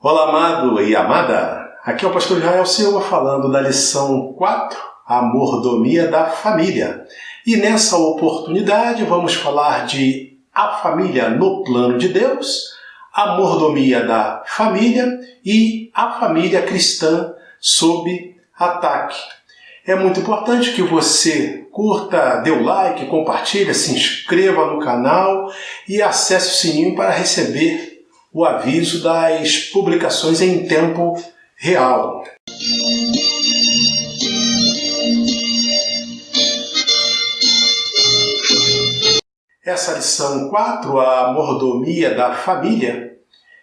Olá, amado e amada! Aqui é o pastor Israel Silva falando da lição 4, a mordomia da família. E nessa oportunidade vamos falar de a família no plano de Deus, a mordomia da família e a família cristã sob ataque. É muito importante que você curta, dê o like, compartilhe, se inscreva no canal e acesse o sininho para receber o aviso das publicações em tempo real. Essa lição 4, a mordomia da família,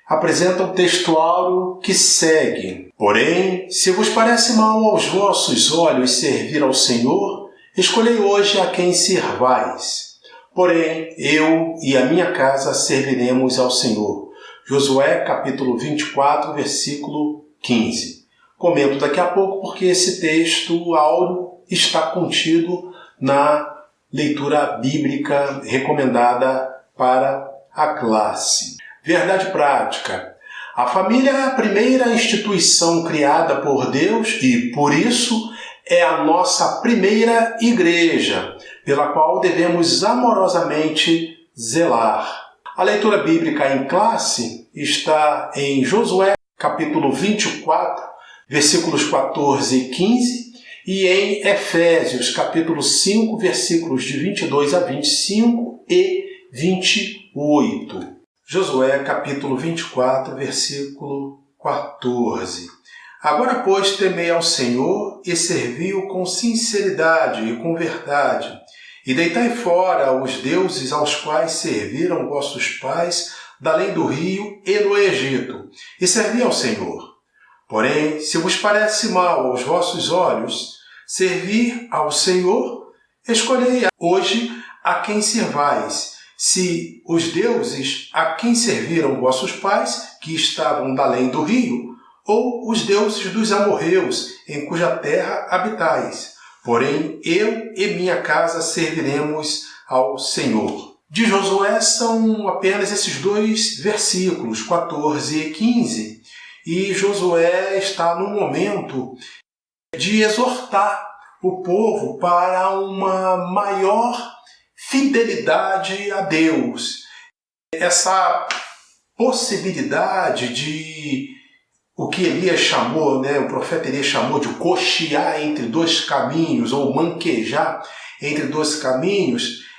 apresenta um texto áureo que segue. Porém, se vos parece mal aos vossos olhos servir ao Senhor, escolhei hoje a quem servais. Porém, eu e a minha casa serviremos ao Senhor. Josué, capítulo 24, versículo 15. Comento daqui a pouco porque esse texto áureo está contido na leitura bíblica recomendada para a classe. Verdade prática. A família é a primeira instituição criada por Deus e, por isso, é a nossa primeira igreja, pela qual devemos amorosamente zelar. A leitura bíblica em classe está em Josué, capítulo 24, versículos 14 e 15, e em Efésios, capítulo 5, versículos de 22 a 25 e 28. Josué, capítulo 24, versículo 14. Agora, pois, temei ao Senhor e servi-o com sinceridade e com verdade, e deitai fora os deuses aos quais serviram vossos pais da além do rio e no Egito, e servi ao Senhor. Porém, se vos parece mal aos vossos olhos servir ao Senhor, escolhei hoje a quem servais, se os deuses a quem serviram vossos pais, que estavam da além do rio, ou os deuses dos amorreus, em cuja terra habitais. Porém, eu e minha casa serviremos ao Senhor. De Josué são apenas esses dois versículos, 14 e 15. E Josué está no momento de exortar o povo para uma maior fidelidade a Deus. Essa possibilidade de o que Elias chamou, o profeta Elias chamou de cochear entre dois caminhos, ou manquejar entre dois caminhos,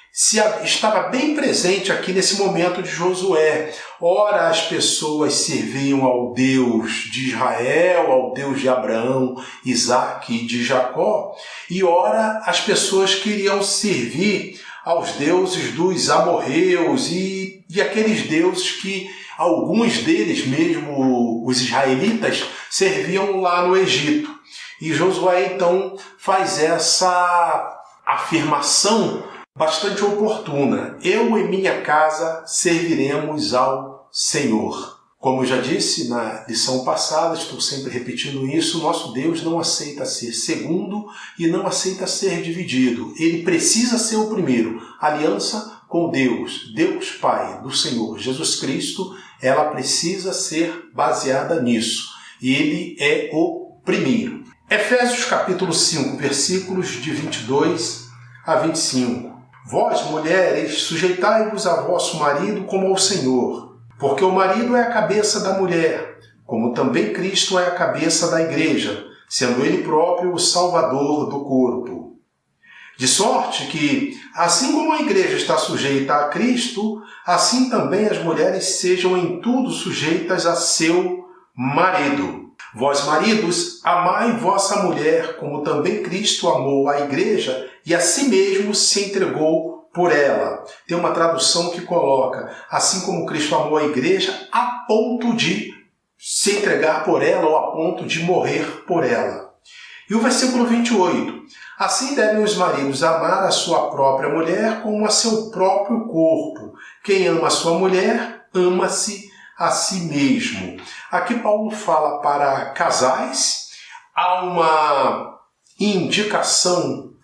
estava bem presente aqui nesse momento de Josué. Ora, as pessoas serviam ao Deus de Israel, ao Deus de Abraão, Isaque e de Jacó, e ora, as pessoas queriam servir aos deuses dos amorreus e aqueles deuses que alguns deles, mesmo os israelitas, serviam lá no Egito. E Josué, então, faz essa afirmação bastante oportuna. Eu e minha casa serviremos ao Senhor. Como eu já disse na lição passada, estou sempre repetindo isso, nosso Deus não aceita ser segundo e não aceita ser dividido. Ele precisa ser o primeiro. Aliança com Deus, Deus Pai do Senhor Jesus Cristo, ela precisa ser baseada nisso. Ele é o primeiro. Efésios capítulo 5, versículos de 22 a 25. Vós, mulheres, sujeitai-vos a vosso marido como ao Senhor, porque o marido é a cabeça da mulher, como também Cristo é a cabeça da igreja, sendo ele próprio o Salvador do corpo. De sorte que, assim como a igreja está sujeita a Cristo, assim também as mulheres sejam em tudo sujeitas a seu marido. Vós, maridos, amai vossa mulher, como também Cristo amou a igreja e a si mesmo se entregou por ela. Tem uma tradução que coloca, assim como Cristo amou a igreja, a ponto de se entregar por ela ou a ponto de morrer por ela. E o versículo 28. Assim devem os maridos amar a sua própria mulher como a seu próprio corpo. Quem ama a sua mulher, ama-se a si mesmo. Aqui Paulo fala para casais, há uma indicação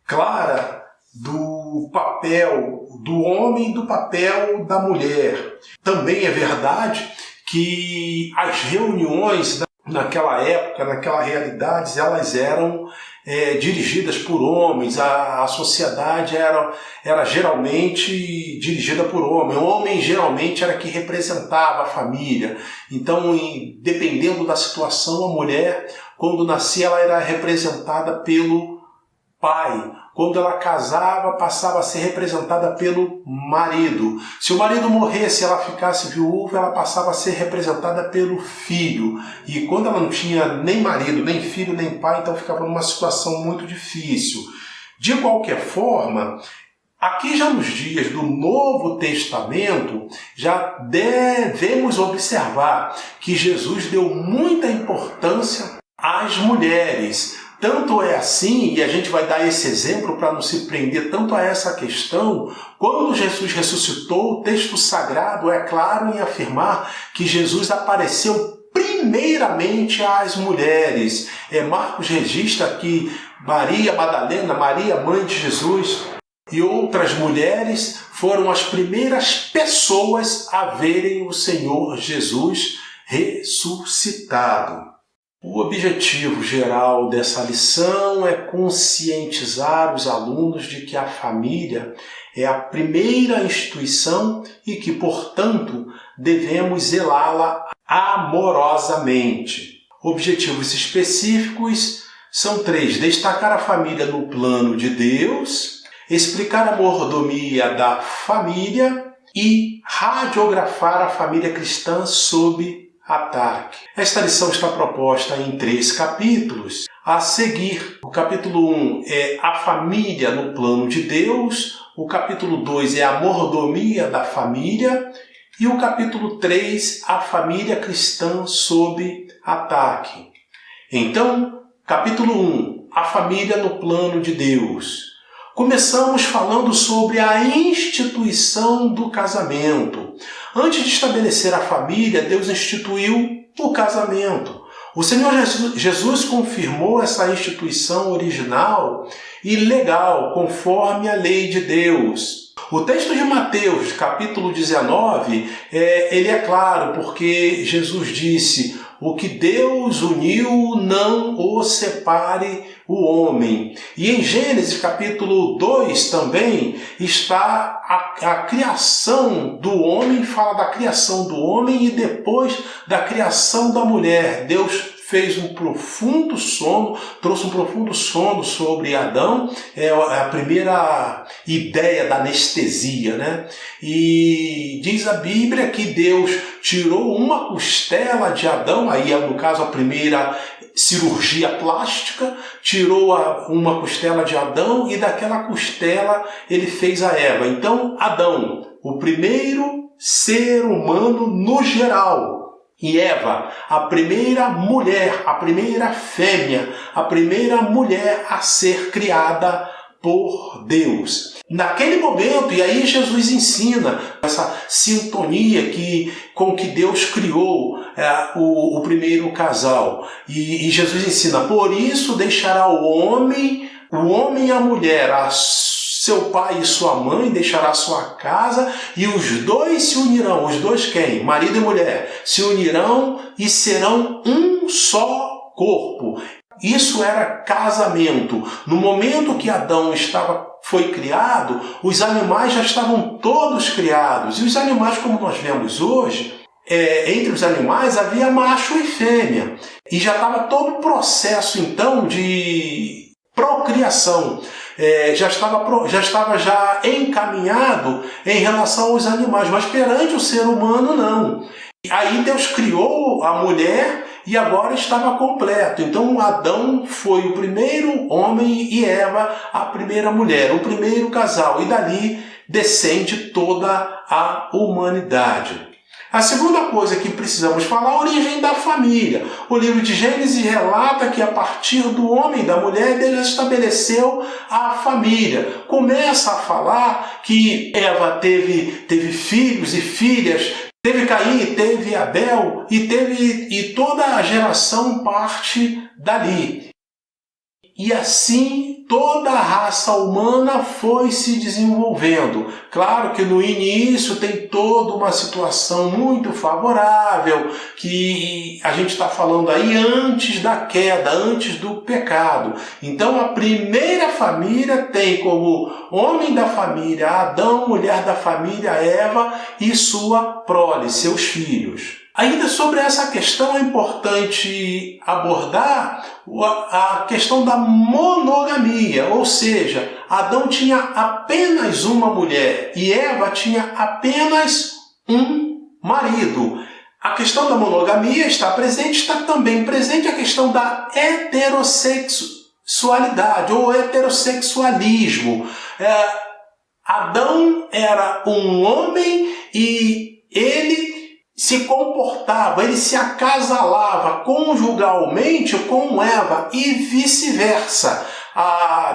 clara do papel do homem e do papel da mulher. Também é verdade que as reuniões naquela época, naquela realidade, elas eram dirigidas por homens, a sociedade era geralmente dirigida por homem. O homem geralmente era que representava a família. Então, dependendo da situação, a mulher, quando nascia, ela era representada pelo pai. Quando ela casava, passava a ser representada pelo marido. Se o marido morresse e ela ficasse viúva, ela passava a ser representada pelo filho. E quando ela não tinha nem marido, nem filho, nem pai, então ficava numa situação muito difícil. De qualquer forma, aqui já nos dias do Novo Testamento, já devemos observar que Jesus deu muita importância às mulheres. Tanto é assim, e a gente vai dar esse exemplo para não se prender tanto a essa questão, quando Jesus ressuscitou, o texto sagrado é claro em afirmar que Jesus apareceu primeiramente às mulheres. Marcos registra que Maria Madalena, Maria, mãe de Jesus, e outras mulheres foram as primeiras pessoas a verem o Senhor Jesus ressuscitado. O objetivo geral dessa lição é conscientizar os alunos de que a família é a primeira instituição e que, portanto, devemos zelá-la amorosamente. Objetivos específicos são 3. Destacar a família no plano de Deus, explicar a mordomia da família e radiografar a família cristã sob ataque. Esta lição está proposta em 3 capítulos. A seguir, o capítulo 1 é a família no plano de Deus, o capítulo 2 é a mordomia da família e o capítulo 3, a família cristã sob ataque. Então, capítulo 1, a família no plano de Deus. Começamos falando sobre a instituição do casamento. Antes de estabelecer a família, Deus instituiu o casamento. O Senhor Jesus confirmou essa instituição original e legal, conforme a lei de Deus. O texto de Mateus, capítulo 19, ele é claro, porque Jesus disse: o que Deus uniu, não o separe o homem. E em Gênesis capítulo 2 também está a criação do homem, fala da criação do homem e depois da criação da mulher. Deus fez um profundo sono, trouxe um profundo sono sobre Adão, a primeira ideia da anestesia, né? E diz a Bíblia que Deus tirou uma costela de Adão, aí no caso a primeira cirurgia plástica, tirou uma costela de Adão e daquela costela ele fez a Eva. Então Adão, o primeiro ser humano no geral, e Eva, a primeira mulher, a primeira fêmea, a primeira mulher a ser criada por Deus. Naquele momento, e aí Jesus ensina essa sintonia com que Deus criou o primeiro casal. E Jesus ensina: por isso deixará o homem e a mulher, seu pai e sua mãe, deixará sua casa e os dois se unirão. Os dois quem? Marido e mulher. Se unirão e serão um só corpo. Isso era casamento. No momento que Adão foi criado, os animais já estavam todos criados. E os animais, como nós vemos hoje, entre os animais havia macho e fêmea. E já estava todo o processo, então, de procriação. Já estava encaminhado em relação aos animais, mas perante o ser humano não. Aí Deus criou a mulher e agora estava completo. Então Adão foi o primeiro homem e Eva a primeira mulher, o primeiro casal, e dali descende toda a humanidade. A segunda coisa que precisamos falar é a origem da família. O livro de Gênesis relata que a partir do homem e da mulher, Deus estabeleceu a família. Começa a falar que Eva teve filhos e filhas, teve Caim, teve Abel e toda a geração parte dali. E assim toda a raça humana foi se desenvolvendo. Claro que no início tem toda uma situação muito favorável, que a gente está falando aí antes da queda, antes do pecado. Então a primeira família tem como homem da família Adão, mulher da família Eva e sua prole, seus filhos. Ainda sobre essa questão é importante abordar a questão da monogamia, ou seja, Adão tinha apenas uma mulher e Eva tinha apenas um marido. A questão da monogamia está também presente a questão da heterossexualidade ou heterossexualismo. Adão era um homem e ele se comportava, ele se acasalava conjugalmente com Eva e vice-versa.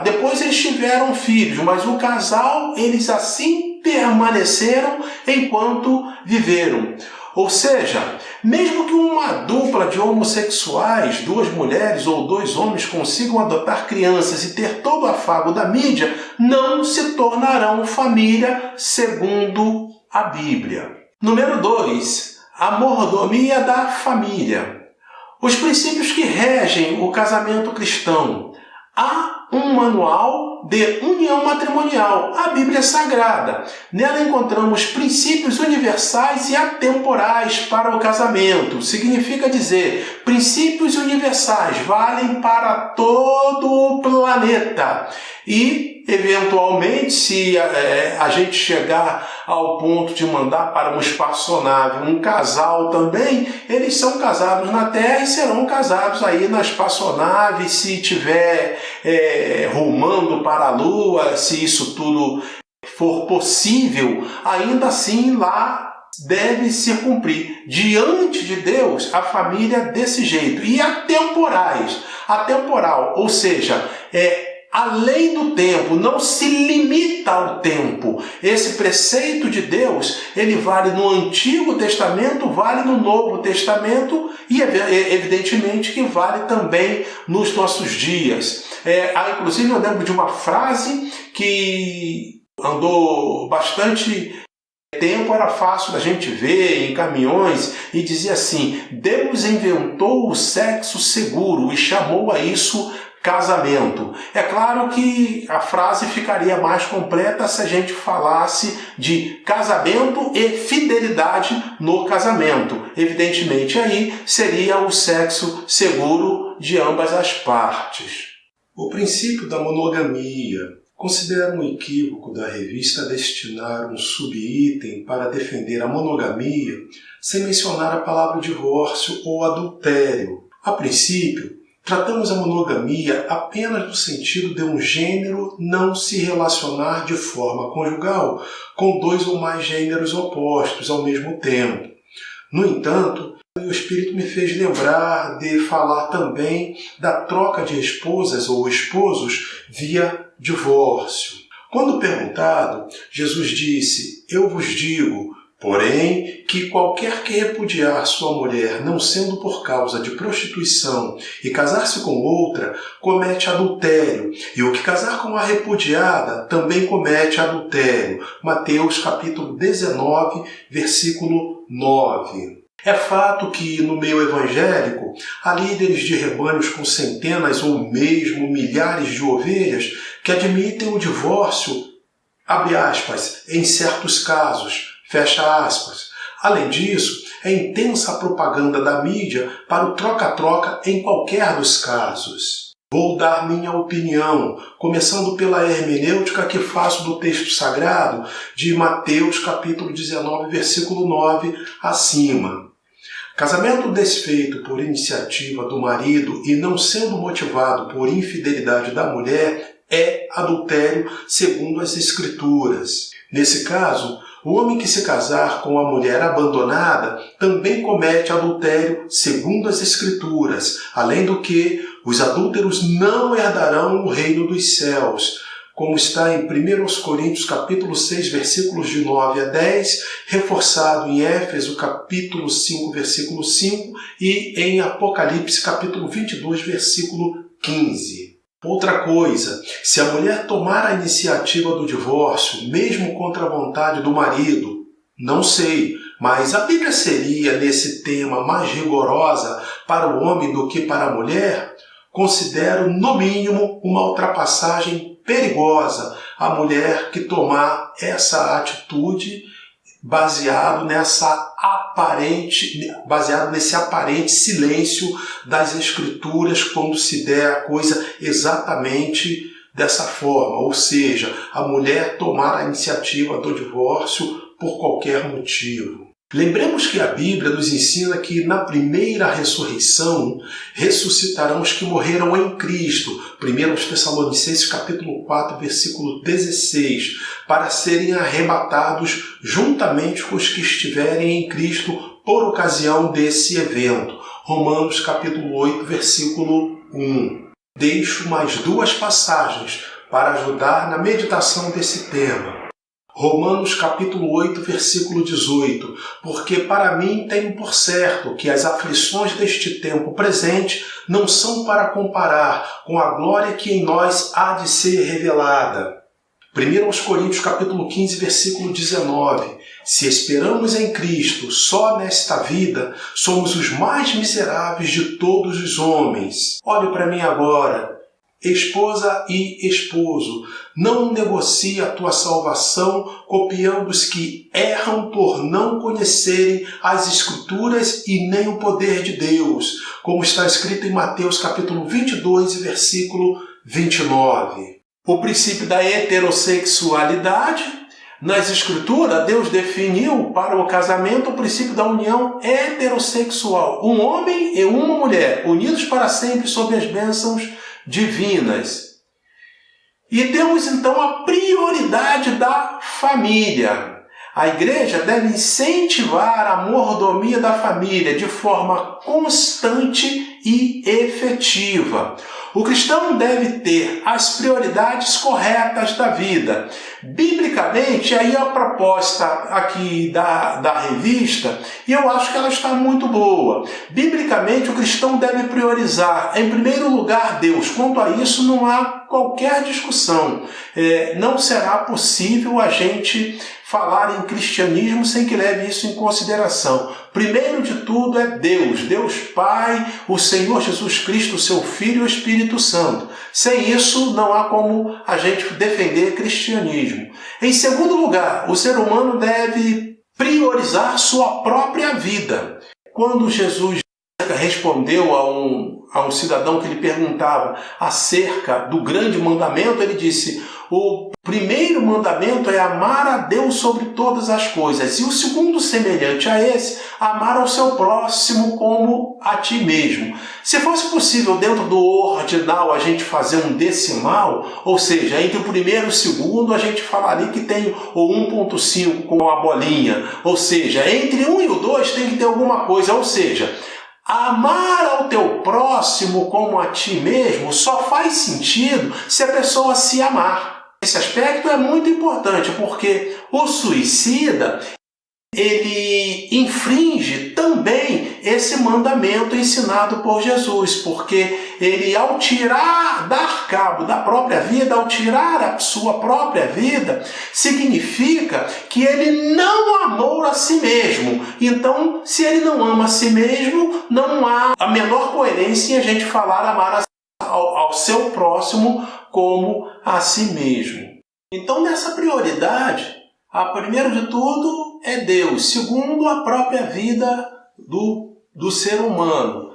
Depois eles tiveram filhos, mas o casal, eles assim permaneceram enquanto viveram. Ou seja, mesmo que uma dupla de homossexuais, duas mulheres ou dois homens consigam adotar crianças e ter todo o afago da mídia, não se tornarão família segundo a Bíblia. Número 2. A mordomia da família. Os princípios que regem o casamento cristão. Há um manual de união matrimonial, a Bíblia Sagrada. Nela encontramos princípios universais e atemporais para o casamento. Significa dizer, princípios universais valem para todo o planeta. E, eventualmente, se a gente chegar ao ponto de mandar para uma espaçonave um casal também, eles são casados na Terra e serão casados aí na espaçonave, se tiver rumando para a Lua, se isso tudo for possível, ainda assim lá deve se cumprir. Diante de Deus, a família desse jeito. E atemporal, ou seja, além do tempo, não se limita ao tempo. Esse preceito de Deus, ele vale no Antigo Testamento, vale no Novo Testamento e evidentemente que vale também nos nossos dias. Inclusive eu lembro de uma frase que andou bastante tempo, era fácil da gente ver em caminhões, e dizia assim: Deus inventou o sexo seguro e chamou a isso casamento. É claro que a frase ficaria mais completa se a gente falasse de casamento e fidelidade no casamento. Evidentemente aí seria o sexo seguro de ambas as partes. O princípio da monogamia considera um equívoco da revista destinar um subitem para defender a monogamia sem mencionar a palavra divórcio ou adultério. A princípio, tratamos a monogamia apenas no sentido de um gênero não se relacionar de forma conjugal com dois ou mais gêneros opostos ao mesmo tempo. No entanto, o Espírito me fez lembrar de falar também da troca de esposas ou esposos via divórcio. Quando perguntado, Jesus disse: Eu vos digo, porém, que qualquer que repudiar sua mulher, não sendo por causa de prostituição, e casar-se com outra, comete adultério, e o que casar com a repudiada também comete adultério. Mateus capítulo 19, versículo 9. É fato que, no meio evangélico, há líderes de rebanhos com centenas ou mesmo milhares de ovelhas que admitem o divórcio, abre aspas, em certos casos, fecha aspas. Além disso, é intensa a propaganda da mídia para o troca-troca em qualquer dos casos. Vou dar minha opinião, começando pela hermenêutica que faço do texto sagrado de Mateus capítulo 19, versículo 9 acima. Casamento desfeito por iniciativa do marido e não sendo motivado por infidelidade da mulher é adultério segundo as Escrituras. Nesse caso, o homem que se casar com a mulher abandonada também comete adultério segundo as Escrituras, além do que os adúlteros não herdarão o reino dos céus, como está em 1 Coríntios capítulo 6, versículos de 9 a 10, reforçado em Éfeso capítulo 5, versículo 5 e em Apocalipse capítulo 22, versículo 15. Outra coisa, se a mulher tomar a iniciativa do divórcio, mesmo contra a vontade do marido, não sei, mas a Bíblia seria, nesse tema, mais rigorosa para o homem do que para a mulher? Considero, no mínimo, uma ultrapassagem perigosa a mulher que tomar essa atitude baseado nesse aparente silêncio das Escrituras quando se der a coisa exatamente dessa forma, ou seja, a mulher tomar a iniciativa do divórcio por qualquer motivo. Lembremos que a Bíblia nos ensina que na primeira ressurreição ressuscitarão os que morreram em Cristo, 1 Tessalonicenses capítulo 4, versículo 16, para serem arrebatados juntamente com os que estiverem em Cristo por ocasião desse evento. Romanos capítulo 8, versículo 1. Deixo mais duas passagens para ajudar na meditação desse tema. Romanos capítulo 8, versículo 18, porque para mim tenho por certo que as aflições deste tempo presente não são para comparar com a glória que em nós há de ser revelada. 1 Coríntios capítulo 15, versículo 19, se esperamos em Cristo só nesta vida, somos os mais miseráveis de todos os homens. Olhe para mim agora. Esposa e esposo, não negocie a tua salvação copiando os que erram por não conhecerem as Escrituras e nem o poder de Deus, como está escrito em Mateus capítulo 22, versículo 29. O princípio da heterossexualidade, nas Escrituras, Deus definiu para o casamento o princípio da união heterossexual, um homem e uma mulher, unidos para sempre sob as bênçãos divinas. E temos então a prioridade da família. A igreja deve incentivar a mordomia da família de forma constante e efetiva. O cristão deve ter as prioridades corretas da vida. Biblicamente, aí a proposta aqui da revista, e eu acho que ela está muito boa. Biblicamente, o cristão deve priorizar, em primeiro lugar, Deus. Quanto a isso, não há qualquer discussão. Não será possível a gente falar em cristianismo sem que leve isso em consideração. Primeiro de tudo é Deus, Deus Pai, o Senhor Jesus Cristo, seu Filho e o Espírito Santo. Sem isso, não há como a gente defender cristianismo. Em segundo lugar, o ser humano deve priorizar sua própria vida. Quando Jesus respondeu a um cidadão que lhe perguntava acerca do grande mandamento, ele disse: o primeiro mandamento é amar a Deus sobre todas as coisas. E o segundo, semelhante a esse, amar ao seu próximo como a ti mesmo. Se fosse possível, dentro do ordinal, a gente fazer um decimal, ou seja, entre o primeiro e o segundo, a gente falaria que tem o 1.5 com a bolinha. Ou seja, entre 1 e o 2 tem que ter alguma coisa. Ou seja, amar ao teu próximo como a ti mesmo só faz sentido se a pessoa se amar. Esse aspecto é muito importante, porque o suicida, ele infringe também esse mandamento ensinado por Jesus, porque ele, ao dar cabo da própria vida, ao tirar a sua própria vida, significa que ele não amou a si mesmo. Então, se ele não ama a si mesmo, não há a menor coerência em a gente falar amar ao seu próximo como a si mesmo. Então, nessa prioridade, primeiro de tudo é Deus, segundo, a própria vida do ser humano.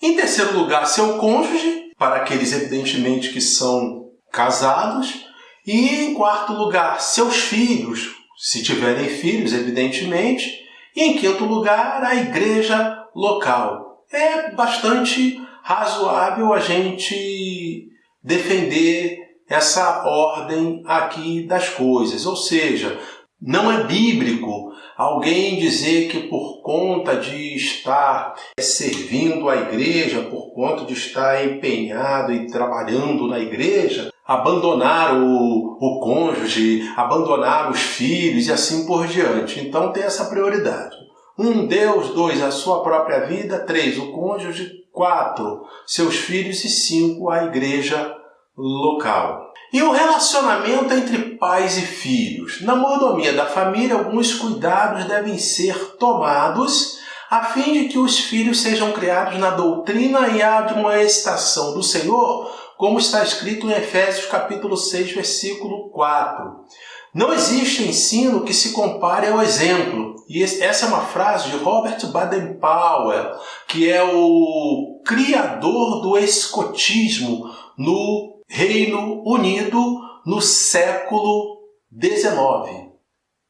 Em terceiro lugar, seu cônjuge, para aqueles evidentemente que são casados, e em quarto lugar, seus filhos, se tiverem filhos, evidentemente, e em quinto lugar, a igreja local. É bastante razoável a gente defender essa ordem aqui das coisas, ou seja, não é bíblico alguém dizer que por conta de estar servindo a igreja, por conta de estar empenhado e trabalhando na igreja, abandonar o cônjuge, abandonar os filhos e assim por diante. Então tem essa prioridade. 1, Deus. 2, a sua própria vida. 3, o cônjuge. 4, seus filhos. E 5, a igreja local. E o relacionamento entre pais e filhos. Na mordomia da família, alguns cuidados devem ser tomados a fim de que os filhos sejam criados na doutrina e admoestação do Senhor, como está escrito em Efésios capítulo 6, versículo 4. Não existe ensino que se compare ao exemplo. E essa é uma frase de Robert Baden-Powell, que é o criador do escotismo no Reino Unido no século XIX.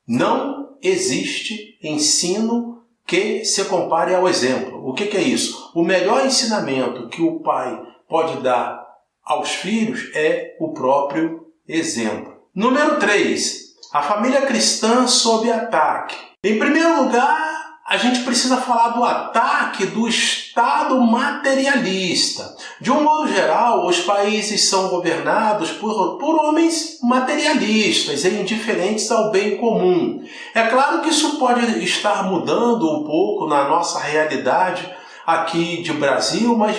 Não existe ensino que se compare ao exemplo. O que é isso? O melhor ensinamento que o pai pode dar aos filhos é o próprio exemplo. Número 3. A família cristã sob ataque. Em primeiro lugar, a gente precisa falar do ataque do Estado materialista. De um modo geral, os países são governados por homens materialistas e indiferentes ao bem comum. É claro que isso pode estar mudando um pouco na nossa realidade aqui de Brasil, mas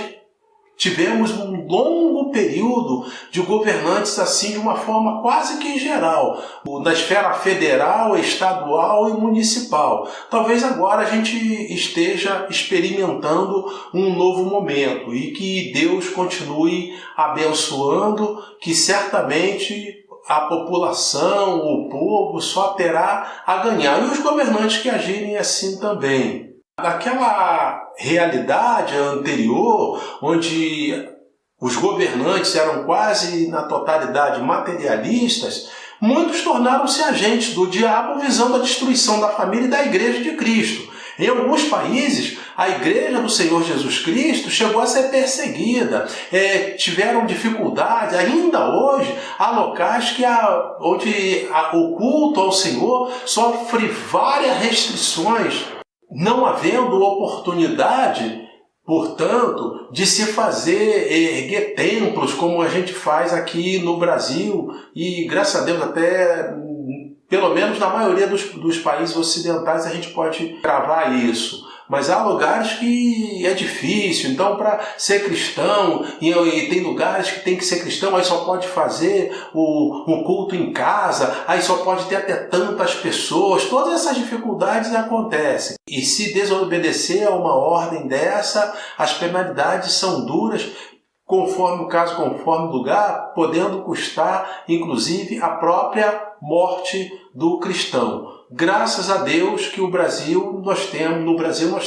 tivemos um longo período de governantes assim de uma forma quase que geral, na esfera federal, estadual e municipal. Talvez agora a gente esteja experimentando um novo momento e que Deus continue abençoando, que certamente a população, o povo só terá a ganhar. E os governantes que agirem assim também. Naquela realidade anterior, onde os governantes eram quase na totalidade materialistas, muitos tornaram-se agentes do diabo visando a destruição da família e da Igreja de Cristo. Em alguns países, a Igreja do Senhor Jesus Cristo chegou a ser perseguida, tiveram dificuldades. Ainda hoje, há locais onde o culto ao Senhor sofre várias restrições, não havendo oportunidade, portanto, de se erguer templos como a gente faz aqui no Brasil e, graças a Deus, até pelo menos na maioria dos países ocidentais a gente pode gravar isso. Mas há lugares que é difícil, então para ser cristão, e tem lugares que tem que ser cristão, aí só pode fazer o culto em casa, aí só pode ter até tantas pessoas, todas essas dificuldades acontecem. E se desobedecer a uma ordem dessa, as penalidades são duras, conforme o caso, conforme o lugar, podendo custar, inclusive, a própria morte do cristão. Graças a Deus que no Brasil nós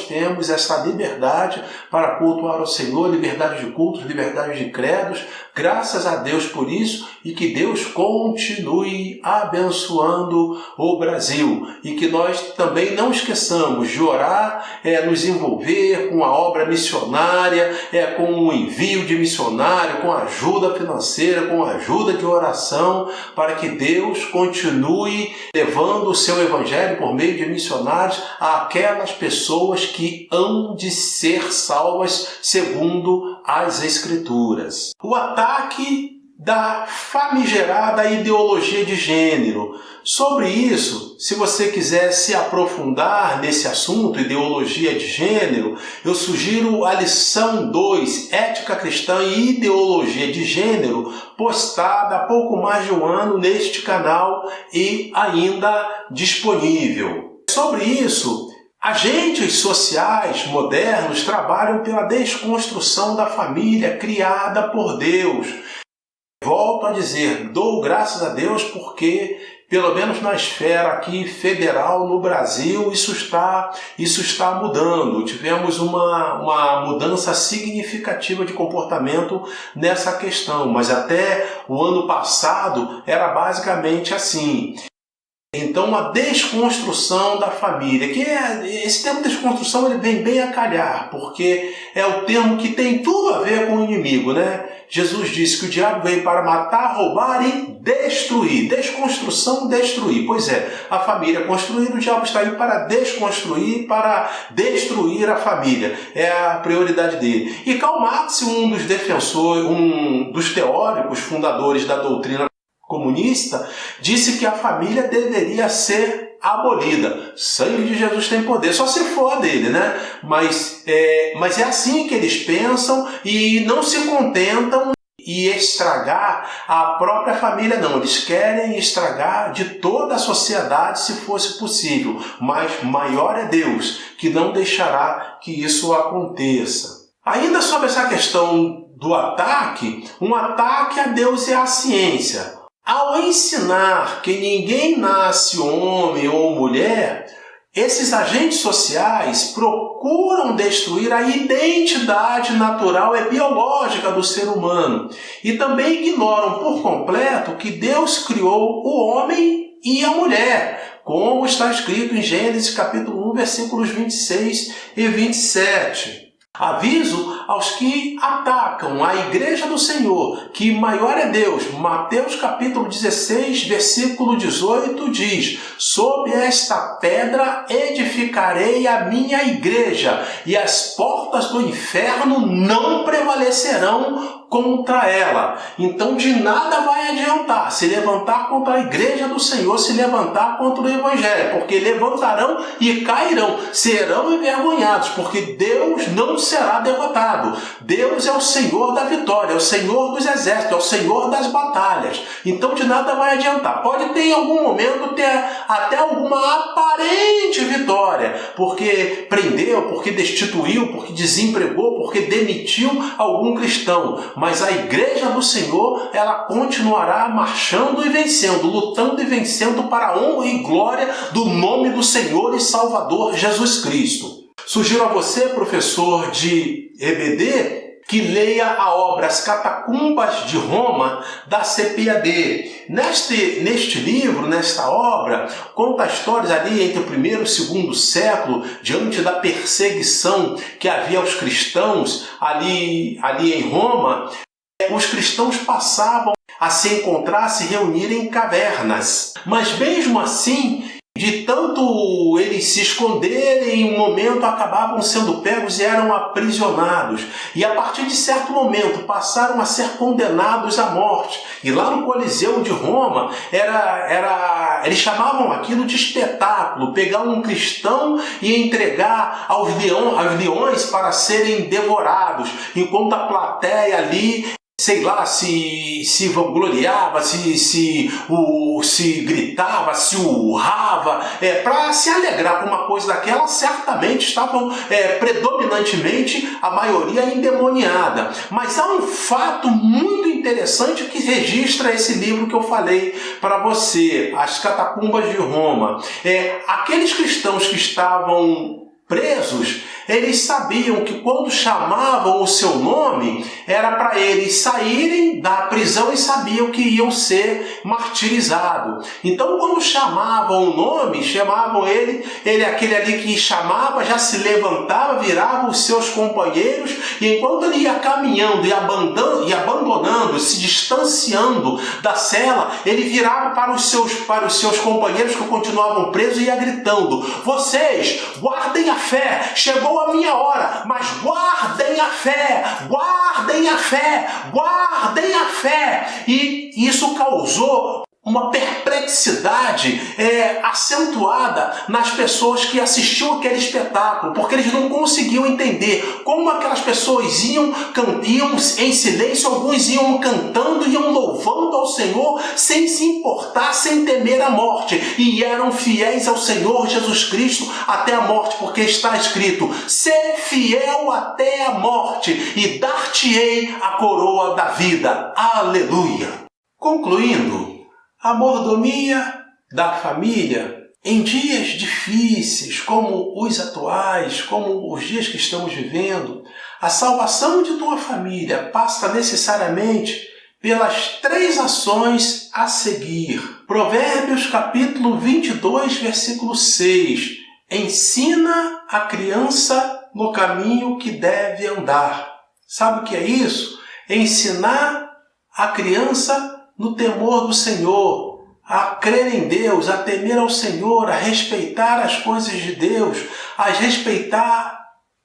temos essa liberdade para cultuar ao Senhor, liberdade de cultos, liberdade de credos. Graças a Deus por isso e que Deus continue abençoando o Brasil e que nós também não esqueçamos de orar, nos envolver com a obra missionária, com o envio de missionário, com ajuda financeira, com ajuda de oração, para que Deus continue levando o seu Evangelho por meio de missionários àquelas pessoas que hão de ser salvas segundo as Escrituras. O ataque da famigerada ideologia de gênero. Sobre isso, se você quiser se aprofundar nesse assunto, ideologia de gênero, eu sugiro a lição 2, Ética Cristã e Ideologia de Gênero, postada há pouco mais de um ano neste canal e ainda disponível. Sobre isso, agentes sociais modernos trabalham pela desconstrução da família criada por Deus. Volto a dizer, dou graças a Deus porque, pelo menos na esfera aqui federal no Brasil, isso está mudando. Tivemos uma mudança significativa de comportamento nessa questão, mas até o ano passado era basicamente assim. Então, a desconstrução da família, esse termo desconstrução ele vem bem a calhar, porque é o termo que tem tudo a ver com o inimigo, né? Jesus disse que o diabo veio para matar, roubar e destruir. Desconstrução, destruir. Pois é, a família construída, o diabo está aí para desconstruir, para destruir a família. É a prioridade dele. E Karl Marx, um dos defensores, um dos teóricos fundadores da doutrina comunista, disse que a família deveria ser abolida. Sangue de Jesus tem poder, só se for dele, né? Mas é assim que eles pensam e não se contentam e estragar a própria família, não. Eles querem estragar de toda a sociedade se fosse possível. Mas maior é Deus, que não deixará que isso aconteça. Ainda sobre essa questão do ataque, um ataque a Deus e à ciência. Ao ensinar que ninguém nasce homem ou mulher, esses agentes sociais procuram destruir a identidade natural e biológica do ser humano e também ignoram por completo que Deus criou o homem e a mulher, como está escrito em Gênesis capítulo 1, versículos 26 e 27. Aviso aos que atacam a igreja do Senhor, que maior é Deus. Mateus capítulo 16, versículo 18 diz: sobre esta pedra edificarei a minha igreja, e as portas do inferno não prevalecerão contra ela. Então de nada vai adiantar se levantar contra a igreja do Senhor, se levantar contra o Evangelho, porque levantarão e cairão, serão envergonhados, porque Deus não será derrotado. Deus é o Senhor da vitória, é o Senhor dos exércitos, é o Senhor das batalhas. Então de nada vai adiantar. Pode ter em algum momento ter até alguma aparente vitória, porque prendeu, porque destituiu, porque desempregou, porque demitiu algum cristão. Mas a igreja do Senhor, ela continuará marchando e vencendo, lutando e vencendo para a honra e glória do nome do Senhor e Salvador Jesus Cristo. Sugiro a você, professor de EBD, que leia a obra As Catacumbas de Roma, da CPAD. Neste livro, nesta obra, conta histórias ali entre o primeiro e o segundo século, diante da perseguição que havia aos cristãos ali em Roma. Os cristãos passavam a se encontrar, a se reunir em cavernas. Mas mesmo assim, de tanto eles se esconderem, em um momento acabavam sendo pegos e eram aprisionados. E a partir de certo momento passaram a ser condenados à morte. E lá no Coliseu de Roma, eles chamavam aquilo de espetáculo, pegar um cristão e entregar aos leões para serem devorados, enquanto a plateia ali, sei lá, se vangloriava, se gritava, se urrava, para se alegrar com uma coisa daquela. Certamente estavam predominantemente a maioria endemoniada. Mas há um fato muito interessante que registra esse livro que eu falei para você, As Catacumbas de Roma. Aqueles cristãos que estavam presos, eles sabiam que quando chamavam o seu nome, era para eles saírem da prisão e sabiam que iam ser martirizados. Então, quando chamavam o nome, chamavam ele aquele ali que chamava, já se levantava, virava os seus companheiros, e enquanto ele ia caminhando e abandonando, se distanciando da cela, ele virava para os seus companheiros que continuavam presos e ia gritando: vocês guardem a fé, chegou a minha hora, mas guardem a fé, guardem a fé, guardem a fé. E isso causou uma perplexidade acentuada nas pessoas que assistiam aquele espetáculo, porque eles não conseguiam entender como aquelas pessoas iam em silêncio, alguns iam cantando, iam louvando ao Senhor, sem se importar, sem temer a morte, e eram fiéis ao Senhor Jesus Cristo até a morte, porque está escrito: ser fiel até a morte, e dar-te-ei a coroa da vida. Aleluia! Concluindo, a mordomia da família em dias difíceis, como os atuais, como os dias que estamos vivendo, a salvação de tua família passa necessariamente pelas 3 ações a seguir. Provérbios capítulo 22, versículo 6. Ensina a criança no caminho que deve andar. Sabe o que é isso? Ensinar a criança no temor do Senhor, a crer em Deus, a temer ao Senhor, a respeitar as coisas de Deus, a respeitar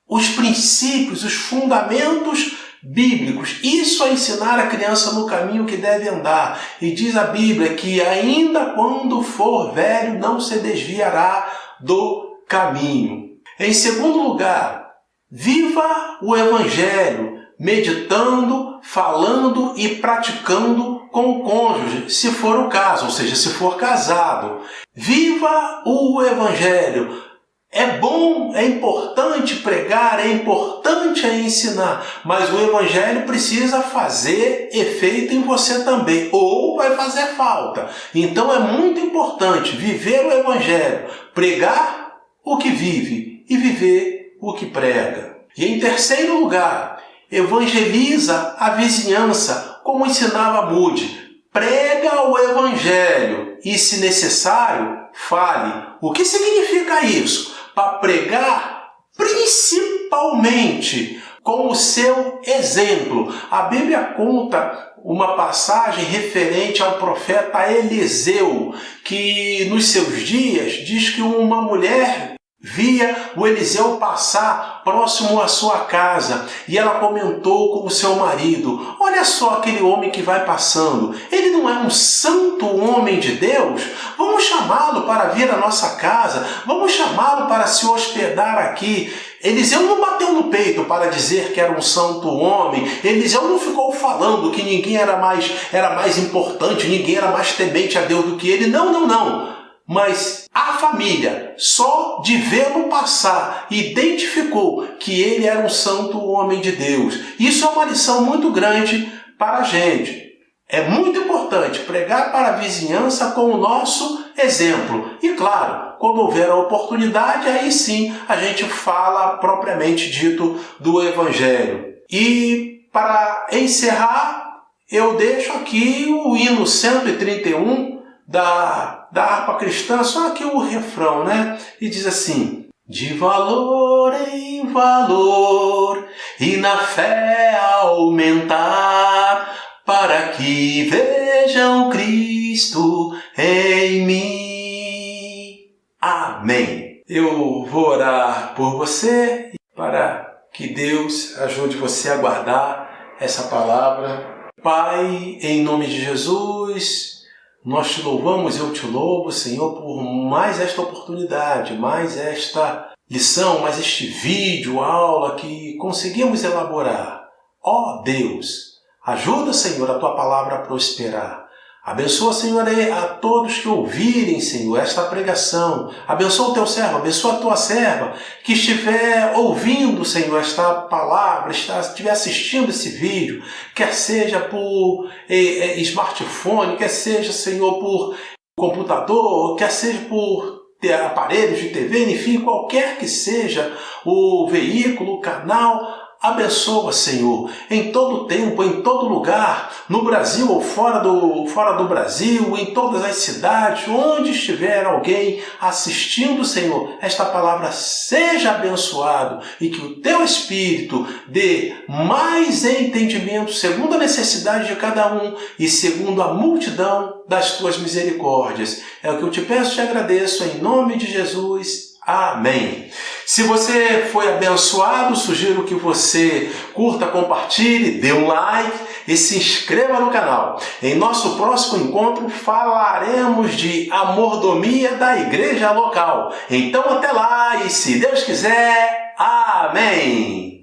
os princípios, os fundamentos bíblicos. Isso é ensinar a criança no caminho que deve andar. E diz a Bíblia que ainda quando for velho não se desviará do caminho. Em segundo lugar, viva o Evangelho, meditando, falando e praticando com o cônjuge, se for o caso, ou seja, se for casado. Viva o Evangelho! É bom, é importante pregar, é importante ensinar, mas o Evangelho precisa fazer efeito em você também, ou vai fazer falta. Então é muito importante viver o Evangelho, pregar o que vive e viver o que prega. E em terceiro lugar, evangeliza a vizinhança, como ensinava Moody. Prega o Evangelho e, se necessário, fale. O que significa isso? Para pregar principalmente com o seu exemplo. A Bíblia conta uma passagem referente ao profeta Eliseu, que nos seus dias diz que uma mulher via o Eliseu passar próximo à sua casa e ela comentou com o seu marido: olha só aquele homem que vai passando, ele não é um santo homem de Deus? Vamos chamá-lo para vir à nossa casa, vamos chamá-lo para se hospedar aqui. Eliseu não bateu no peito para dizer que era um santo homem. Eliseu não ficou falando que ninguém era mais importante, ninguém era mais temente a Deus do que ele. Não. Mas a família, só de vê-lo passar, identificou que ele era um santo homem de Deus. Isso é uma lição muito grande para a gente. É muito importante pregar para a vizinhança com o nosso exemplo. E claro, quando houver a oportunidade, aí sim a gente fala propriamente dito do Evangelho. E para encerrar, eu deixo aqui o hino 131 da harpa cristã, só aqui o refrão, né? E diz assim: de valor em valor e na fé aumentar, para que vejam Cristo em mim. Amém. Eu vou orar por você para que Deus ajude você a guardar essa palavra. Pai, em nome de Jesus, nós te louvamos, eu te louvo, Senhor, por mais esta oportunidade, mais esta lição, mais este vídeo, aula que conseguimos elaborar. Ó Deus, ajuda, Senhor, a tua palavra a prosperar. Abençoa, Senhor, a todos que ouvirem, Senhor, esta pregação. Abençoa o teu servo, abençoa a tua serva que estiver ouvindo, Senhor, esta palavra, estiver assistindo esse vídeo, quer seja por smartphone, quer seja, Senhor, por computador, quer seja por aparelhos de TV, enfim, qualquer que seja o veículo, o canal. Abençoa, Senhor, em todo tempo, em todo lugar, no Brasil ou fora do Brasil, em todas as cidades, onde estiver alguém assistindo, Senhor, esta palavra seja abençoado e que o Teu Espírito dê mais entendimento segundo a necessidade de cada um e segundo a multidão das Tuas misericórdias. É o que eu te peço e te agradeço em nome de Jesus. Amém. Se você foi abençoado, sugiro que você curta, compartilhe, dê um like e se inscreva no canal. Em nosso próximo encontro falaremos de a mordomia da igreja local. Então até lá e, se Deus quiser, amém.